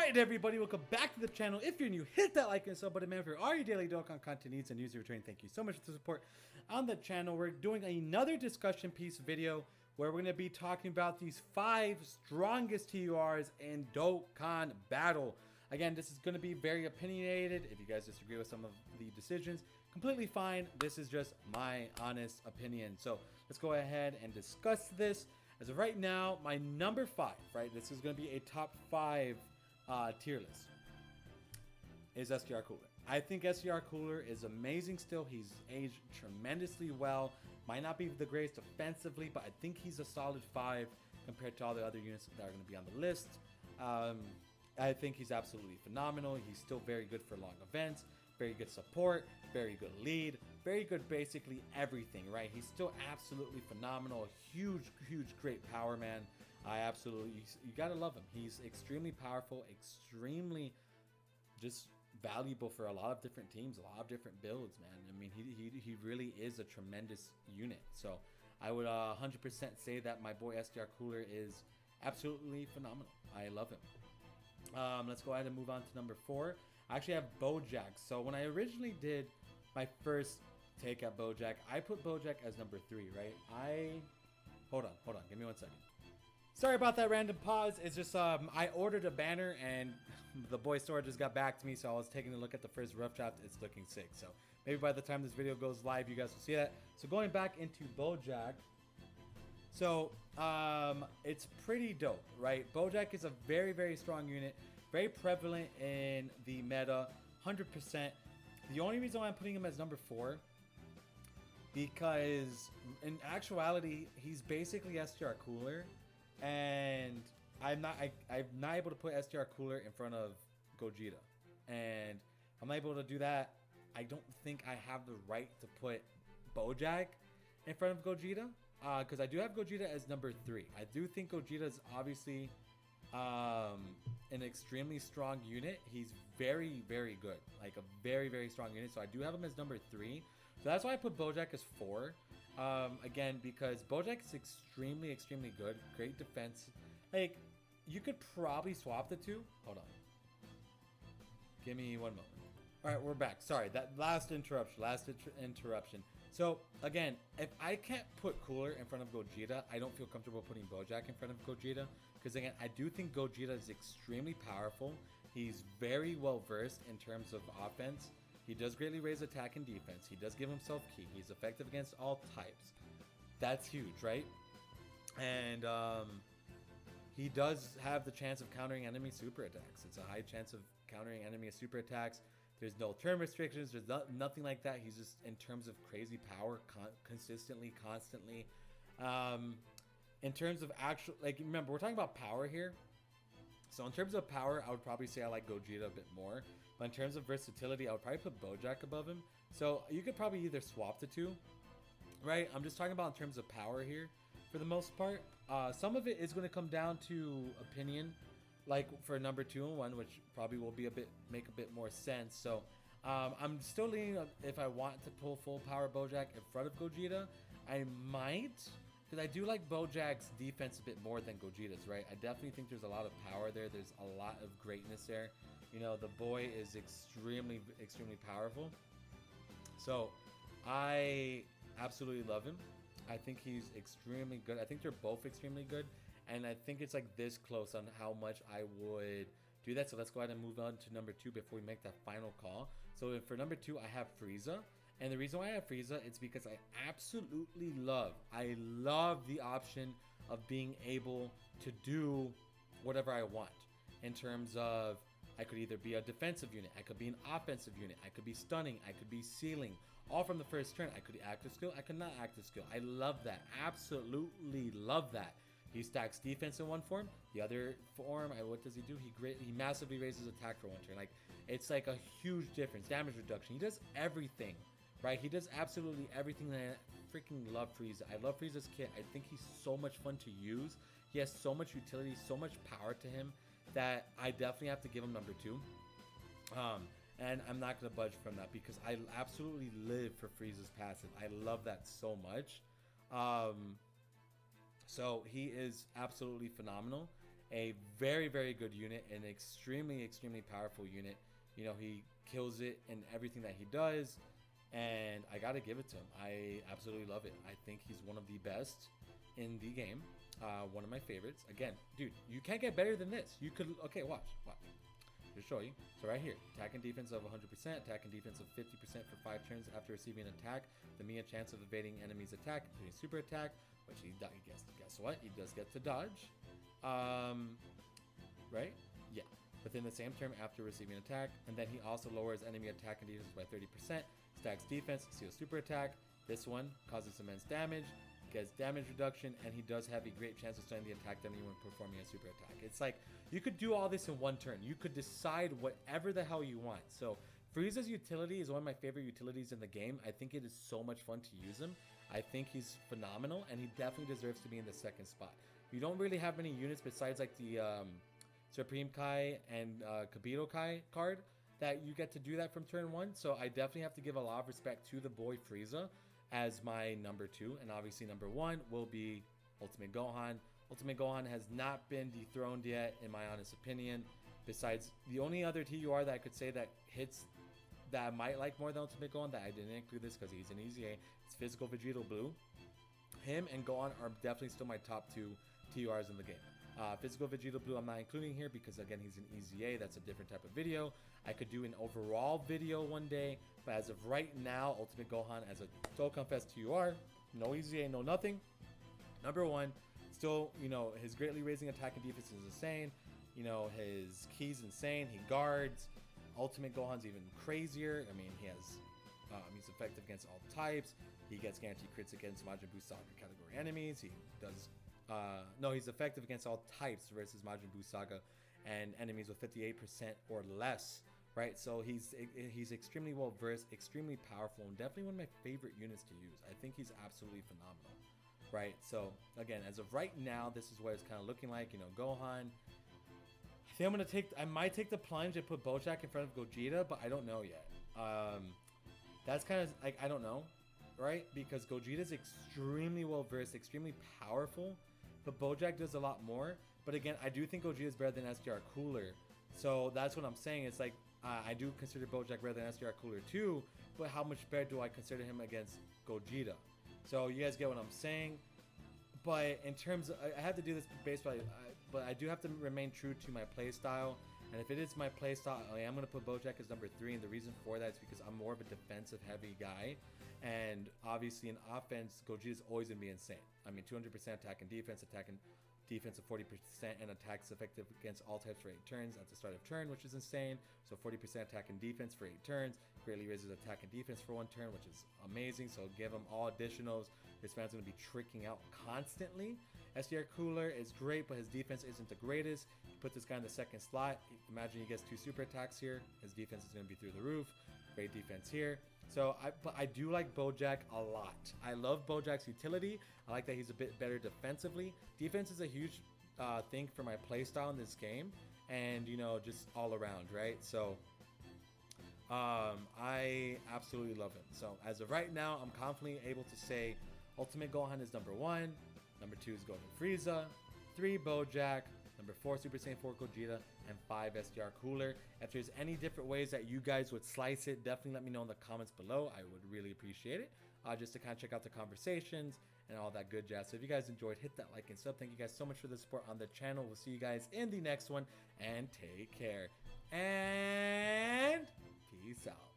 Alright everybody, welcome back to the channel. If you're new, hit that like and sub button, man. For all your daily Dokkan content needs and user return, thank you so much for the support on the channel. We're doing another discussion piece video where we're going to be talking about these 5 strongest TURs in Dokkan battle. Again, this is going to be very opinionated. If you guys disagree with some of the decisions, completely fine. This is just my honest opinion. So let's go ahead and discuss this. As of right now, my number 5, right? This is going to be a top 5 tier list. Is SDR Cooler. I think SDR Cooler is amazing still. He's aged tremendously well. Might not be the greatest offensively, but I think he's a solid 5 compared to all the other units that are going to be on the list. I think he's absolutely phenomenal. He's still very good for long events, very good support, very good lead, very good basically everything, right? He's still absolutely phenomenal. Huge, great power, man. I absolutely, you gotta love him. He's extremely powerful, extremely just valuable for a lot of different teams, a lot of different builds, man. I mean, he really is a tremendous unit. So I would 100% say that my boy SDR Cooler is absolutely phenomenal. I love him. Let's go ahead and move on to number 4. I actually have Bojack. So when I originally did my first take at Bojack, I put Bojack as number 3, right? Hold on, give me 1 second. Sorry about that random pause. It's just I ordered a banner and the boy store just got back to me, so I was taking a look at the first rough draft. It's looking sick. So maybe by the time this video goes live, you guys will see that. So going back into Bojack. So it's pretty dope, right? Bojack is a very strong unit, very prevalent in the meta, 100%. The only reason why I'm putting him as number 4, because in actuality, he's basically SDR Cooler, and I'm not able to put SDR Cooler in front of Gogeta, and I'm not able to do that. I don't think I have the right to put Bojack in front of Gogeta. Because I do have Gogeta as number 3. I do think Gogeta is obviously an extremely strong unit. He's very good, like a very strong unit. So I do have him as number 3. So that's why I put Bojack as 4. Again, because Bojack is extremely good. Great defense. Like, you could probably swap the 2. Hold on. Give me 1 moment. All right, we're back. Sorry, that last interruption. So again, if I can't put Cooler in front of Gogeta, I don't feel comfortable putting Bojack in front of Gogeta, because again, I do think Gogeta is extremely powerful. He's very well versed in terms of offense. He does greatly raise attack and defense. He does give himself ki. He's effective against all types. That's huge, right? And he does have the chance of countering enemy super attacks. It's a high chance of countering enemy super attacks. There's no turn restrictions. There's nothing like that. He's just, in terms of crazy power, consistently, constantly. In terms of actual, like, remember, we're talking about power here. So in terms of power, I would probably say I like Gogeta a bit more. But in terms of versatility, I would probably put Bojack above him. So you could probably either swap the 2, right? I'm just talking about in terms of power here for the most part. Some of it is going to come down to opinion. Like for number 2 and 1, which probably will be make a bit more sense. So I'm still leaning, if I want to pull full power Bojack in front of Gogeta, I might, because I do like Bojack's defense a bit more than Gogeta's, right? I definitely think there's a lot of power there. There's a lot of greatness there. You know, the boy is extremely powerful. So I absolutely love him. I think he's extremely good. I think they're both extremely good. And I think it's like this close on how much I would do that. So let's go ahead and move on to number 2 before we make that final call. So for number 2, I have Frieza. And the reason why I have Frieza, it's because I absolutely love the option of being able to do whatever I want. In terms of, I could either be a defensive unit, I could be an offensive unit, I could be stunning, I could be sealing, all from the first turn. I could active skill, I could not active skill. I love that. Absolutely love that. He stacks defense in one form. The other form, what does he do? He massively raises attack for 1 turn. Like, it's like a huge difference. Damage reduction. He does everything, right? He does absolutely everything. That I freaking love Frieza. I love Frieza's kit. I think he's so much fun to use. He has so much utility, so much power to him that I definitely have to give him number 2. And I'm not going to budge from that because I absolutely live for Frieza's passive. I love that so much. So he is absolutely phenomenal. a very, very good unit, an extremely, extremely powerful unit. You know, he kills it in everything that he does, and I gotta give it to him. I absolutely love it. I think he's one of the best in the game. One of my favorites. Again, dude, you can't get better than this. You could, okay, watch. Just show you. So right here, attack and defense of 100%, attack and defense of 50% for 5 turns after receiving an attack. The Mia chance of evading enemy's attack, including super attack, which he guess what? He does get to dodge. Right? Yeah. Within the same term after receiving an attack, and then he also lowers enemy attack and defense by 30%, stacks defense, steals super attack. This one causes immense damage, gets damage reduction, and he does have a great chance of stunning the attack enemy when performing a super attack. It's like you could do all this in one turn. You could decide whatever the hell you want. So Frieza's utility is one of my favorite utilities in the game. I think it is so much fun to use him. I think he's phenomenal, and he definitely deserves to be in the second spot. You don't really have many units besides like the Supreme Kai and Kabito Kai card that you get to do that from turn 1. So I definitely have to give a lot of respect to the boy Frieza as my number 2, and obviously number 1 will be Ultimate Gohan. Ultimate Gohan has not been dethroned yet, in my honest opinion. Besides, the only other TUR that I could say that hits that I might like more than Ultimate Gohan, that I didn't include this because he's an easy A, it's Physical Vegeta Blue. Him and Gohan are definitely still my top 2 TURs in the game. Physical Vegeta Blue I'm not including here because again he's an easy A. That's a different type of video. I could do an overall video one day, but as of right now, Ultimate Gohan as a Dokkan Fest TUR, no easy A, no nothing. Number 1, still, you know, his greatly raising attack and defense is insane. You know, his key's insane. He guards. Ultimate Gohan's even crazier. I mean, he's effective against all types. He gets guaranteed crits against Majin Buu Saga category enemies. He does he's effective against all types versus Majin Buu Saga and enemies with 58% or less, right? So he's extremely well versed, extremely powerful, and definitely one of my favorite units to use. I think he's absolutely phenomenal, right? So again, as of right now, this is what it's kind of looking like. You know, Gohan. I think I might take the plunge and put Bojack in front of Gogeta, but I don't know yet. That's kind of like, I don't know, right? Because Gogeta's extremely well versed, extremely powerful, but Bojack does a lot more. But again, I do think Gogeta's better than SDR Cooler. So that's what I'm saying. It's like, I do consider Bojack better than SDR Cooler too, but how much better do I consider him against Gogeta? So you guys get what I'm saying. But in terms of, I have to do this based on, but I do have to remain true to my play style. And if it is my play style, I am going to put Bojack as number 3. And the reason for that is because I'm more of a defensive heavy guy. And obviously in offense, Gogeta's always going to be insane. I mean, 200% attack and defense of 40%, and attacks effective against all types for 8 turns at the start of turn, which is insane. So 40% attack and defense for 8 turns. Greatly raises attack and defense for 1 turn, which is amazing. So give him all additionals. This man's going to be tricking out constantly. SDR Cooler is great, but his defense isn't the greatest. You put this guy in the second slot. Imagine he gets 2 super attacks here. His defense is going to be through the roof. Great defense here. So but I do like Bojack a lot. I love Bojack's utility. I like that he's a bit better defensively. Defense is a huge thing for my playstyle in this game, and you know, just all around, right? So I absolutely love him. So as of right now, I'm confidently able to say Ultimate Gohan is number 1. Number 2 is Golden Frieza. 3 Bojack. Number 4 Super Saiyan 4 Gogeta. And 5 SDR Cooler. If there's any different ways that you guys would slice it, definitely let me know in the comments below. I would really appreciate it. Just to kind of check out the conversations and all that good jazz. So if you guys enjoyed, hit that like and sub. Thank you guys so much for the support on the channel. We'll see you guys in the next one. And take care. And peace out.